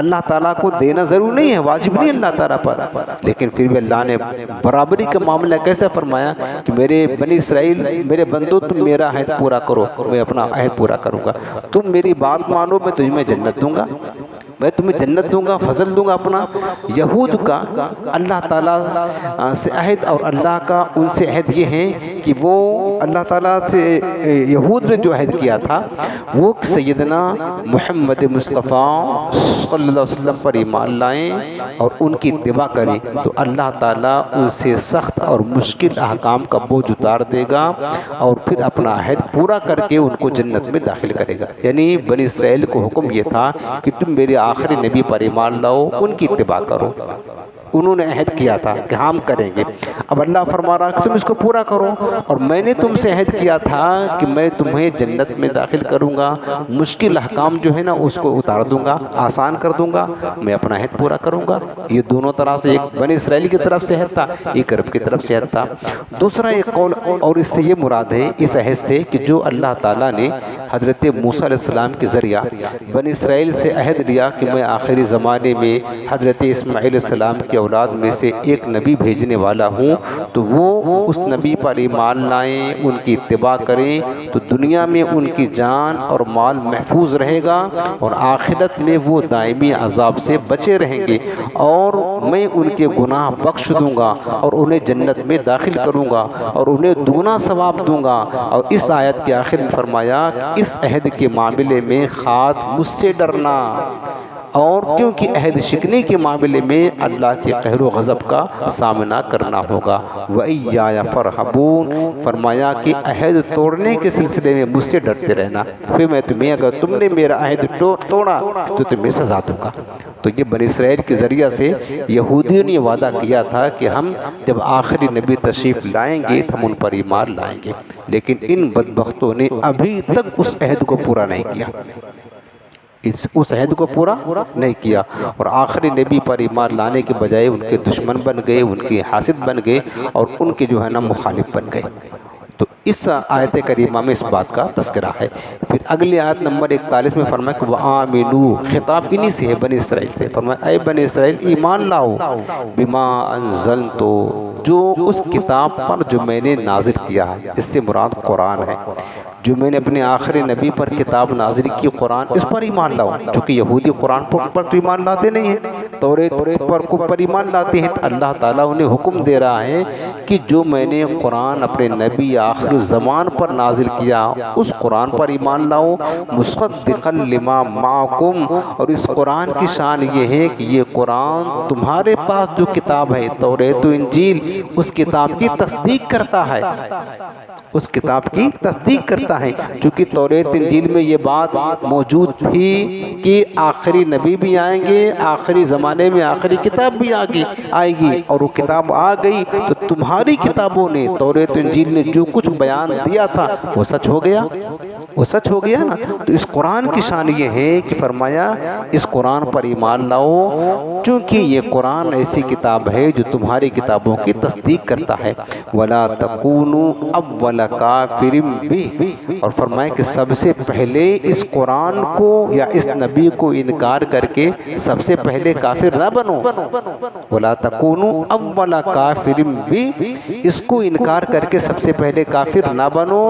Speaker 1: اللہ تعالیٰ کو دینا ضرور نہیں ہے، واجب نہیں اللہ تعالیٰ پر، لیکن پھر بھی اللہ نے برابری کا معاملہ کیسے فرمایا کہ میرے بنی اسرائیل، میرے بندو تم میرا عہد پورا کرو، میں اپنا عہد پورا کروں گا، تم میری بات مانو میں تمہیں جنت دوں گا، میں تمہیں جنت دوں گا، فضل دوں گا اپنا۔ یہود کا اللہ تعالیٰ سے عہد اور اللہ کا ان سے عہد یہ ہے کہ وہ اللہ تعالیٰ سے یہود نے جو عہد کیا تھا وہ سیدنا محمد مصطفیٰ صلی اللہ علیہ وسلم پر ایمان لائیں اور ان کی اتباع کریں تو اللہ تعالیٰ ان سے سخت اور مشکل احکام کا بوجھ اتار دے گا اور پھر اپنا عہد پورا کر کے ان کو جنت میں داخل کرے گا۔ یعنی بنی اسرائیل کو حکم یہ تھا کہ تم میرے آخری نبی پر ایمان لاؤ، ان کی اتباع کرو، انہوں نے عہد کیا تھا کہ ہم کریں گے، اب اللہ فرما رہا کہ تم اس کو پورا کرو، اور میں نے تم سے عہد کیا تھا کہ میں تمہیں جنت میں داخل کروں گا، مشکل احکام جو ہے نا اس کو اتار دوں گا، آسان کر دوں گا، میں اپنا عہد پورا کروں گا۔ یہ دونوں طرح سے، ایک بنی اسرائیل کی طرف سے عہد تھا، ایک عرب کی طرف سے عہد تھا۔ دوسرا ایک قول اور اس سے یہ مراد ہے اس عہد سے کہ جو اللہ تعالیٰ نے حضرت موسیٰ علیہ السلام کے ذریعہ بنی اسرائیل سے عہد لیا کہ میں آخری زمانے میں حضرت اسماعیل علیہ السلام کی اولاد میں سے ایک نبی بھیجنے والا ہوں، تو وہ اس نبی پر ایمان لائیں، ان کی اتباع کریں تو دنیا میں ان کی جان اور مال محفوظ رہے گا اور آخرت میں وہ دائمی عذاب سے بچے رہیں گے، اور میں ان کے گناہ بخش دوں گا اور انہیں جنت میں داخل کروں گا اور انہیں دگنا ثواب دوں گا۔ اور اس آیت کے آخر میں فرمایا اس عہد کے معاملے میں خاص مجھ سے ڈرنا، اور کیونکہ عہد شکنی کے معاملے میں اللہ کے قہر و غضب کا سامنا کرنا ہوگا۔ وَإِيَّايَ فَارْهَبُونَ، فرمایا کہ عہد توڑنے کے سلسلے میں مجھ سے ڈرتے رہنا، پھر میں تمہیں اگر تم نے میرا عہد توڑا تو تمہیں سزا دوں گا۔ تو یہ بنی اسرائیل کے ذریعہ سے یہودیوں نے وعدہ کیا تھا کہ ہم جب آخری نبی تشریف لائیں گے ہم ان پر ایمان لائیں گے، لیکن ان بدبختوں نے ابھی تک اس عہد کو پورا نہیں کیا، اس عہد کو پورا نہیں کیا، اور آخری نبی پر ایمان لانے کے بجائے ان کے دشمن بن گئے، ان کے حاسد بن گئے اور ان کے جو ہے نا مخالف بن گئے۔ تو اس آیت کریمہ میں اس بات کا تذکرہ ہے۔ پھر اگلی آیت نمبر 41 میں فرمایا کہ وَآمِنُوا، خطاب انہی سے ہے بنی اسرائیل سے، فرمایا اے بنی اسرائیل ایمان لاؤ، بِمَا أَنزَلْتُ، جو اس کتاب پر جو میں نے نازل کیا ہے، اس سے مراد قرآن ہے، جو میں نے اپنے آخری نبی پر کتاب نازل کی قرآن، اس پر ایمان لاؤ، چونکہ یہودی قرآن پر تو ایمان لاتے نہیں ہیں، توریت پر ایمان لاتے ہیں۔ اللہ تعالیٰ انہیں حکم دے رہا ہے کہ جو میں نے قرآن اپنے نبی آخر زمان پر نازل کیا اس قرآن پر ایمان لاؤ، مصدقا لما معکم، اور اس قرآن کی شان یہ ہے کہ یہ قرآن تمہارے پاس جو کتاب ہے توریت و انجیل، اس کتاب کی تصدیق کرتا ہے، اس کتاب کی تصدیق کرتا ہے، چونکہ توریت انجیل میں یہ بات موجود تھی کہ آخری نبی بھی آئیں گے، آخری زمانے میں آخری کتاب بھی آئے گی، اور وہ کتاب آ گئی تو تمہاری کتابوں نے، توریت انجیل نے جو کچھ بیان دیا تھا وہ سچ ہو گیا، وہ سچ ہو گیا نا۔ تو اس قرآن کی شان یہ ہے کہ فرمایا اس قرآن پر ایمان لاؤ، چونکہ یہ قرآن ایسی کتاب ہے جو تمہاری کتابوں کی تصدیق کرتا ہے۔ وَلَا تَكُونُوا أَوَّلَ كَافِرٍ بِهِ، اور فرمائے کہ سب سے پہلے اس قرآن کو یا اس نبی کو انکار کر کے سب سے پہلے کافر نہ بنو۔ وَلَا تَكُونُوا أَوَّلَ كَافِرٍ بِهِ، اس کو انکار کر کے سب سے پہلے کافر نہ بنو۔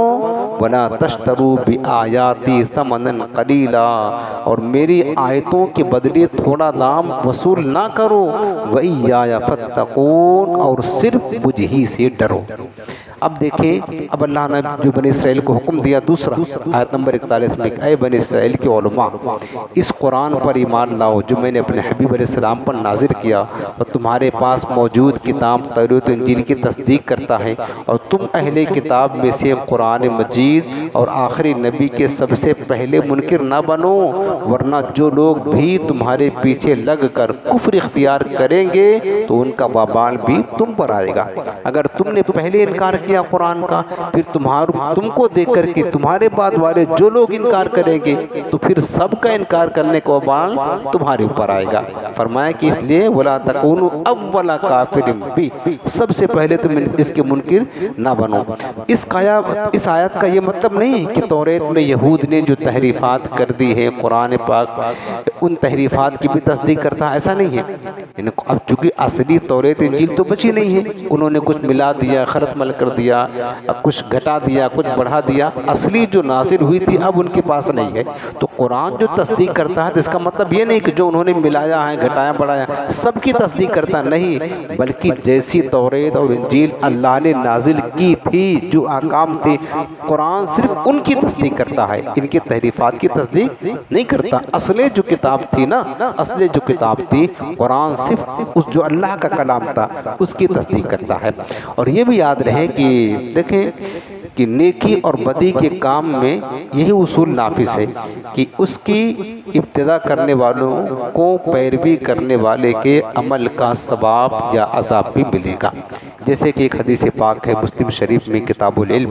Speaker 1: وَلَا تَشْتَرُوا بِآيَاتِي ثَمَنًا قَلِيلًا، اور میری آیتوں کے بدلے تھوڑا دام وصول نہ کرو۔ وَإِيَّايَ فَاتَّقُونِ، اور صرف مجھ ہی سے ڈرو۔ اب دیکھیں، اب اللہ نے جو بنی اسرائیل کو حکم دیا دوسرا، آیت نمبر 41 میں، اے بنی اسرائیل کے علماء، اس قرآن پر ایمان لاؤ جو میں نے اپنے حبیب علیہ السلام پر نازل کیا، اور تمہارے پاس موجود کتاب توریت و انجیل کی تصدیق کرتا ہے، اور تم اہل کتاب میں سے قرآن مجید اور آخری نبی کے سب سے پہلے منکر نہ بنو، ورنہ جو لوگ بھی تمہارے پیچھے لگ کر کفر اختیار کریں گے تو ان کا وبال بھی تم پر آئے گا۔ اگر تم نے پہلے انکار کیا قرآن کا، پھر تم کو دیکھ کر کے تمہارے بعد والے جو لوگ انکار کریں گے تو پھر سب کا انکار کرنے کا وبال تمہارے اوپر آئے گا۔ فرمایا کہ اس لیے وَلَا تَكُونُوا أَوَّلَ كَافِرٍ بِهِ، سب سے پہلے تم اس کے منکر نہ بنو۔ اس آیت کا یہ مطلب نہیں کہ توریت میں یہود نے جو تحریفات کر دی ہے قرآن پاک ان تحریفات کی بھی تصدیق کرتا ہے، ایسا نہیں ہے۔ اب چونکہ اصلی توریت انجیل تو بچی نہیں ہے، انہوں نے کچھ ملا دیا، خلط مل کر دیا، کچھ گھٹا دیا، کچھ بڑھا دیا، اصلی جو نازل ہوئی تھی اب ان کے پاس نہیں ہے۔ تو قرآن جو تصدیق کرتا ہے تو اس کا مطلب یہ نہیں کہ جو انہوں نے ملایا ہے، گھٹایا بڑھایا سب کی تصدیق کرتا نہیں، بلکہ جیسی توریت اور انجیل اللہ نے نازل کی تھی، جو احکام تھے، قرآن صرف ان کی تصدیق کرتا ہے، ان کی تحریفات کی تصدیق نہیں کرتا۔ اصلی جو کتاب تھی نا، اصلی جو کتاب تھی قرآن صرف اس جو اللہ کا کلام تھا اس کی تصدیق کرتا ہے۔ اور یہ بھی یاد رہے کہ دیکھیں کہ نیکی اور بدی کے کام میں یہی اصول نافذ ہے کہ اس کی ابتدا کرنے والوں کو پیروی کرنے والے کے عمل کا ثواب یا عذاب بھی ملے گا۔ جیسے کہ ایک حدیث پاک ہے مسلم شریف میں کتاب العلم،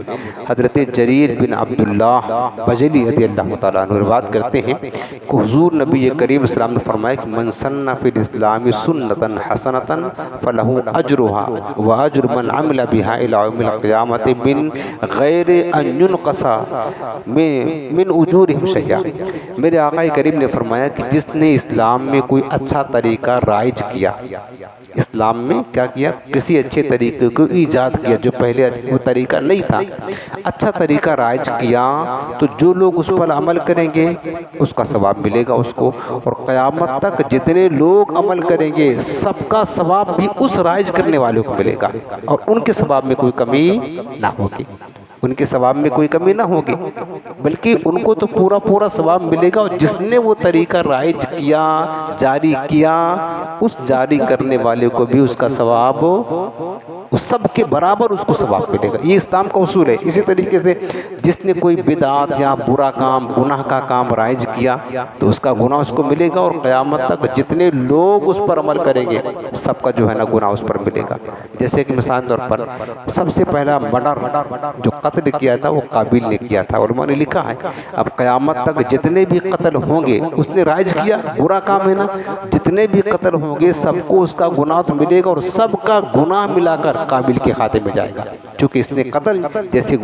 Speaker 1: حضرت جریر بن عبداللہ بجلی رضی اللہ تعالیٰ عنہ روایت کرتے ہیں کہ حضور نبی کریم صلی اللہ علیہ وسلم نے فرمایا کہ من سن فی الاسلام سنتا حسنتا فلہ اجرها واجر من عمل بها الى یوم القیامت من غیر ان ينقص من اجورهم شیئا۔ میرے آقا کریم نے فرمایا کہ جس نے اسلام میں کوئی اچھا طریقہ رائج کیا، اسلام میں کیا کیا، کسی اچھے طریقے کو ایجاد کیا جو پہلے وہ طریقہ نہیں تھا، اچھا طریقہ رائج کیا، تو جو لوگ اس پر عمل کریں گے اس کا ثواب ملے گا اس کو، اور قیامت تک جتنے لوگ عمل کریں گے سب کا ثواب بھی اس رائج کرنے والوں کو ملے گا، اور ان کے ثواب میں کوئی کمی نہ ہوگی، ان کے ثواب میں کوئی کمی نہ ہوگی، بلکہ ان کو تو پورا ثواب ملے گا، اور جس نے وہ طریقہ رائج کیا، جاری کیا، اس جاری کرنے والے کو بھی اس کا ثواب اس سب کے برابر اس کو ثواب ملے گا۔ یہ اسلام کا اصول ہے۔ اسی طریقے سے جس نے کوئی بدعات یا برا کام، گناہ کا کام رائج کیا تو اس کا گناہ اس کو ملے گا، اور قیامت تک جتنے لوگ اس پر عمل کریں گے سب کا جو ہے نا گناہ اس پر ملے گا۔ جیسے کہ مثال طور پر سب سے پہلا مرڈر جو قتل کیا تھا وہ قابیل نے کیا تھا، علماء نے لکھا ہے اب قیامت تک جتنے بھی قتل ہوں گے، اس نے رائج کیا، برا کام ہے نا، جتنے بھی قتل ہوں گے سب کو اس کا گناہ تو ملے گا، اور سب کا گناہ ملا کر ہر قابل کے خاتے میں جائے گا، چونکہ اس نے قتل جیسے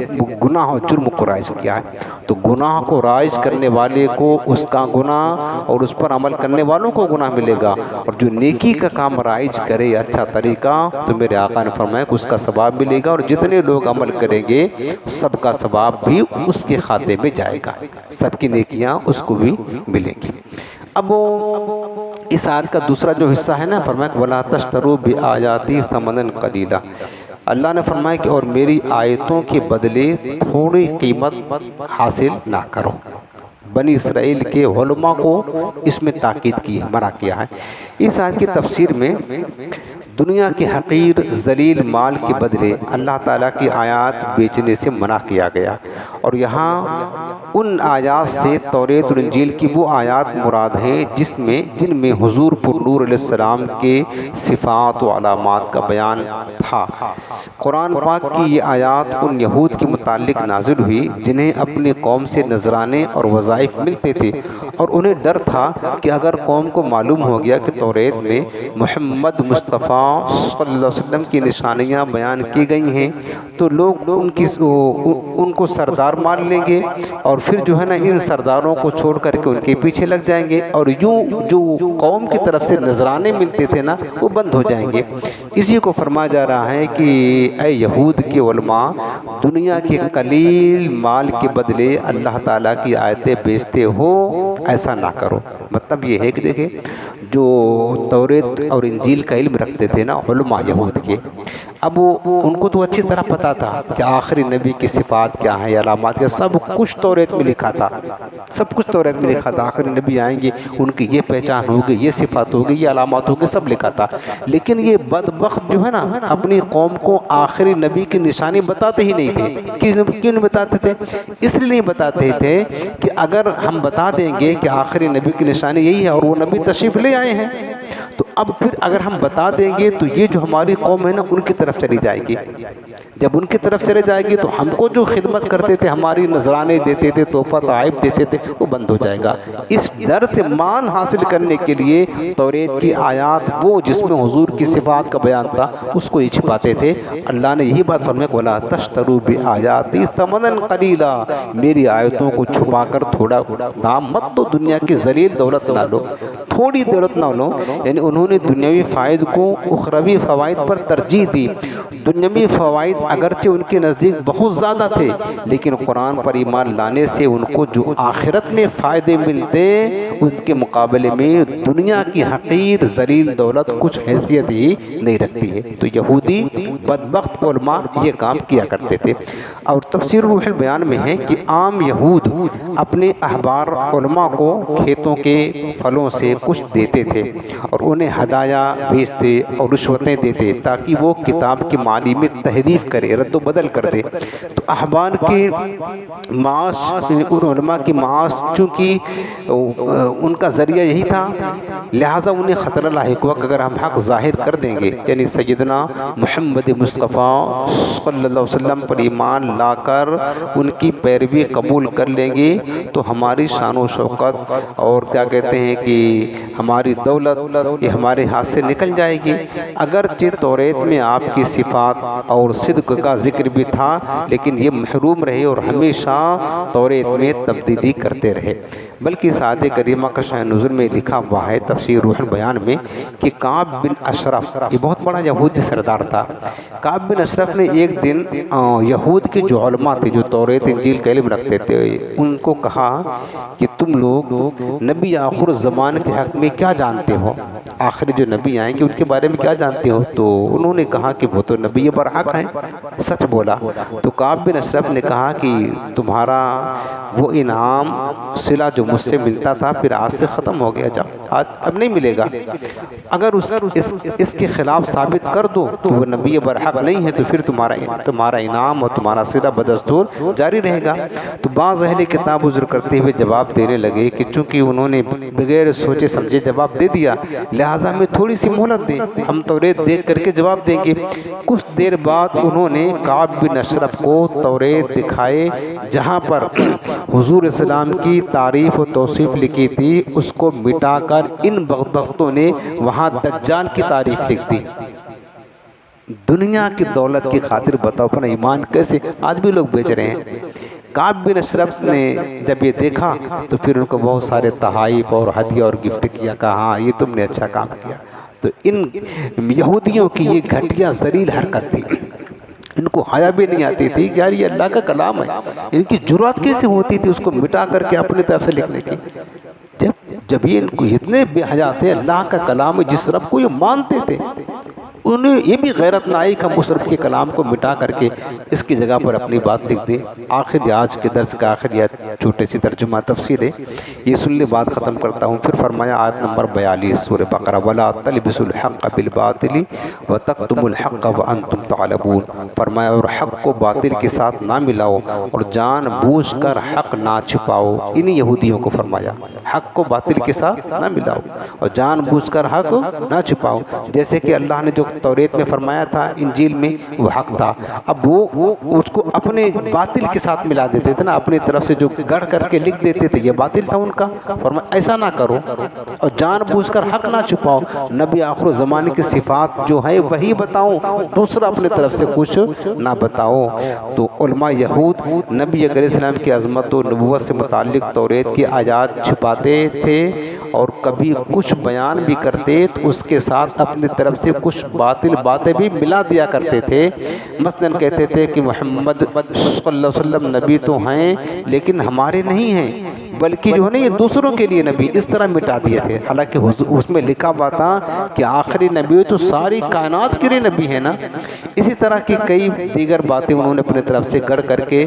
Speaker 1: گناہ اور جرم کو رائج کیا ہے، تو گناہ کو رائج کرنے والے کو اس کا گناہ اور اس پر عمل کرنے والوں کو گناہ ملے گا، اور جو نیکی کا کام رائج کرے اچھا طریقہ تو میرے آقا نے فرمایا کہ اس کا ثواب ملے گا، اور جتنے لوگ عمل کریں گے سب کا ثواب بھی اس کے خاتے میں جائے گا، سب کی نیکیاں اس کو بھی ملیں گی۔ اب اس آیت کا دوسرا جو حصہ ہے نا، فرمایا وَلَا تَشْتَرُوا بِآيَاتِي ثَمَنًا قَلِيلًا، اللہ نے فرمایا کہ اور میری آیتوں کے بدلے تھوڑی قیمت حاصل نہ کرو۔ بنی اسرائیل کے علماء کو اس میں تاکید کی ہے، منع کیا ہے۔ اس آیت کی تفسیر میں دنیا کے حقیر ذلیل مال کے بدلے اللہ تعالیٰ کی آیات بیچنے سے منع کیا گیا، اور یہاں ان آیات سے توریت اور انجیل کی وہ آیات مراد ہیں جن میں حضور پر نور علیہ السلام کے صفات و علامات کا بیان تھا۔ قرآن پاک کی یہ آیات ان یہود کے متعلق نازل ہوئی جنہیں اپنی قوم سے نذرانے اور وظائف ملتے تھے، اور انہیں ڈر تھا کہ اگر قوم کو معلوم ہو گیا کہ توریت میں محمد مصطفیٰ صلی اللہ علیہ وسلم کی نشانیاں بیان کی گئی ہیں تو لوگ ان کو سردار مان لیں گے، اور پھر جو ہے نا ان سرداروں کو چھوڑ کر کے ان کے پیچھے لگ جائیں گے، اور یوں جو قوم کی طرف سے نذرانے ملتے تھے نا وہ بند ہو جائیں گے۔ اسی کو فرمایا جا رہا ہے کہ اے یہود کے علماء، دنیا کے قلیل مال کے بدلے اللہ تعالیٰ کی آیتیں بیچتے ہو، ایسا نہ کرو۔ مطلب یہ ہے کہ دیکھیں جو توریت اور انجیل کا علم رکھتے تھے نا علماء یہود کے، اب ان کو تو اچھی طرح پتا تھا کہ آخری نبی کی صفات کیا ہیں، علامات کیا، سب کچھ توریت میں لکھا تھا، سب کچھ توریت میں لکھا تھا، آخری نبی آئیں گے ان کی یہ پہچان ہوگی، یہ صفات ہوگی، یہ علامات ہوگی، سب لکھا تھا۔ لیکن یہ بدبخت جو ہے نا اپنی قوم کو آخری نبی کی نشانی بتاتے ہی نہیں تھے۔ کیوں نہیں بتاتے تھے؟ اس لیے نہیں بتاتے تھے کہ اگر ہم بتا دیں گے کہ آخری نبی کی نشانی یہی ہے اور وہ نبی تشریف لے آئے ہیں، تو اب پھر اگر ہم بتا دیں گے تو یہ جو ہماری قوم ہے نا ان کی طرف چلی جائے گی، جب ان کی طرف چلے جائے گی تو ہم کو جو خدمت کرتے تھے، ہماری نذرانے دیتے تھے، تحفہ تحائف دیتے تھے، وہ بند ہو جائے گا۔ اس ڈر سے مان حاصل کرنے کے لیے توریت کی آیات وہ جس میں حضور کی صفات کا بیان تھا اس کو ہی چھپاتے تھے۔ اللہ نے یہی بات فرمائی وَلَا تَشْتَرُوا بِآيَاتِي ثَمَنًا قَلِيلًا، میری آیتوں کو چھپا کر تھوڑا دام مت دو، دنیا کی ذلیل دولت نہ لو، تھوڑی دولت نہ لو۔ یعنی انہوں نے دنیاوی فائد کو اخروی فوائد پر ترجیح دی۔ دنیاوی فوائد اگرچہ ان کے نزدیک بہت زیادہ تھے، لیکن قرآن پر ایمان لانے سے ان کو جو آخرت میں فائدے ملتے اس کے مقابلے میں دنیا کی حقیر ذلیل دولت کچھ حیثیت ہی نہیں رکھتی ہے۔ تو یہودی بدبخت علماء یہ کام کیا کرتے تھے۔ اور تفسیر روح البیان میں ہے کہ عام یہود اپنے احبار علماء کو کھیتوں کے پھلوں سے کچھ دیتے تھے اور انہیں ہدایہ بھیجتے اور رشوتیں دیتے تاکہ وہ کتاب کی معنی میں تحریف کرے، رد و بدل کر دے۔ تو احبار کے معاش، ان علماء کی معاش چونکہ ان کا ذریعہ یہی تھا، لہٰذا انہیں خطرہ لاحق ہوا کہ اگر ہم حق ظاہر کر دیں گے، یعنی سیدنا محمد مصطفیٰ صلی اللہ علیہ وسلم پر ایمان لا کر ان کی پیروی قبول کر لیں گے تو ہماری شان و شوکت اور کیا کہتے ہیں کہ ہماری دولت یہ ہمارے ہاتھ سے نکل جائے گی۔ اگرچہ توریت میں آپ کی صفات اور صدق کا ذکر بھی تھا، لیکن یہ محروم رہے اور ہمیشہ توریت میں تبدیلی کرتے رہے۔ بلکہ اس آیت کریمہ کا شأن نزول میں لکھا ہوا ہے تفسیر روح البیان میں کہ کعب بن اشرف، یہ بہت بڑا یہودی سردار تھا، کعب بن اشرف نے ایک دن یہود کے جو علماء تھے جو توریت انجیل کا علم رکھتے تھے ان کو کہا کہ تم لوگ نبی آخر الزمان کے حق میں کیا جانتے ہو، آخری جو نبی آئیں گے ان کے بارے میں کیا جانتے ہو؟ تو انہوں نے کہا کہ وہ تو نبی برحق ہیں، سچ بولا۔ تو کعب بن اشرف نے کہا کہ تمہارا وہ انعام صلہ جو مجھ سے ملتا تھا پھر آج سے ختم ہو گیا، جاؤ اب نہیں ملے گا۔ اگر اس کے خلاف ثابت کر دو تو وہ نبی برحق نہیں ہے تو پھر تمہارا انعام اور تمہارا صلہ بدستور جاری رہے گا۔ تو بعض اہل کتاب عذر کرتے ہوئے جواب دینے لگے کہ چونکہ انہوں نے بغیر سوچے سمجھے جواب دے دیا لہٰذا ہمیں تھوڑی سی مہلت دیں، ہم توریت دیکھ کر کے جواب دیں گے۔ کچھ دیر بعد انہوں نے کعب بن اشرف کو توریت دکھائے جہاں پر حضور اسلام کی تعریف و توصیف لکھی تھی، اس کو مٹا کر ان بدبختوں نے وہاں دجال کی تعریف لکھ دی۔ دنیا کی دولت کی خاطر بتاؤ اپنا ایمان کیسے آج بھی لوگ بیچ رہے ہیں۔ کعب بن اشرف نے جب یہ دیکھا تو پھر ان کو بہت سارے تحائف اور ہدیہ اور گفٹ کیا، کہا ہاں یہ تم نے اچھا کام کیا۔ تو ان یہودیوں کی یہ گھٹیا ذلیل حرکت تھی، ان کو حیا بھی نہیں آتی تھی کہ یار یہ اللہ کا کلام ہے، ان کی جرات کیسے ہوتی تھی اس کو مٹا کر کے اپنی طرف سے لکھنے کی۔ جب یہ ان کو اتنے بے حیا تھے، اللہ کا کلام ہے جس رب کو یہ مانتے تھے، انہیں یہ بھی غیرت نہ آئی کہ ہم اس رب کے کلام کو مٹا کر کے اس کی جگہ پر اپنی بات لکھ دیں۔ آخر آج کے درس کا آخر یہ چھوٹے سی ترجمہ تفسیر ہے، یہ سن لے بات ختم کرتا ہوں۔ پھر فرمایا آیت نمبر 42 سورہ بقرہ، وَلَا تَلْبِسُوا الْحَقَّ بِالْبَاطِلِ وَتَكْتُمُوا الْحَقَّ وَأَنْتُمْ تَعْلَمُونَ۔ فرمایا اور حق کو باطل کے ساتھ نہ ملاؤ اور جان بوجھ کر حق نہ چھپاؤ۔ انہی یہودیوں کو فرمایا حق کو باطل کے ساتھ نہ ملاؤ اور جان بوجھ کر حق نہ چھپاؤ، جیسے کہ اللہ نے جو توریت میں فرمایا تھا، انجیل میں وہ حق تھا، اب وہ اس کو اپنے باطل کے ساتھ ملا دیتے تھے نا، اپنی طرف سے جو گڑھ کر کے لکھ دیتے تھے، یہ باطل تھا ان کا۔ فرمایا ایسا نہ کرو اور جان بوجھ کر حق نہ چھپاؤ، نبی آخر زمانے کی صفات جو ہے وہی بتاؤ، دوسرا اپنے طرف سے کچھ نہ بتاؤ۔ تو علماء یہود نبی علیہ السلام کی عظمت و نبوت سے متعلق توریت کی آیات چھپاتے تھے اور کبھی کچھ بیان بھی کرتے تو اس کے ساتھ اپنی طرف سے کچھ باطل باتیں بھی ملا دیا کرتے تھے۔ مثلاً کہتے تھے کہ محمد صلی اللہ علیہ وسلم نبی تو ہیں لیکن ہمارے نہیں ہیں، بلکہ جو ہے نا یہ دوسروں کے لیے نبی، اس طرح مٹا دیے تھے۔ حالانکہ اس میں لکھا ہوا تھا کہ آخری نبی تو ساری کائنات کے لیے نبی ہے نا۔ اسی طرح کی کئی دیگر باتیں انہوں نے اپنے طرف سے گڑھ کر کے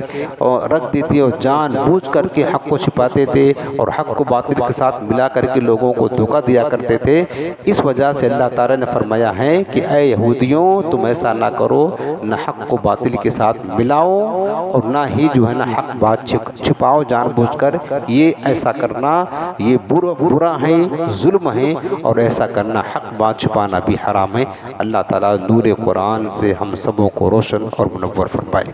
Speaker 1: رکھ دی تھی اور جان بوجھ کر کے حق کو چھپاتے تھے اور حق کو باطل کے ساتھ ملا کر کے لوگوں کو دھوکہ دیا کرتے تھے۔ اس وجہ سے اللہ تعالیٰ نے فرمایا ہے کہ اے یہودیوں تم ایسا نہ کرو، نہ حق کو باطل کے ساتھ ملاؤ اور نہ ہی جو ہے نا حق بات چھپاؤ جان بوجھ کر۔ یہ ایسا کرنا یہ برا ہے، ظلم ہے، اور ایسا کرنا حق بات چھپانا بھی حرام ہے۔ اللہ تعالیٰ نور قرآن سے ہم سبوں کو روشن اور منور فرمائے۔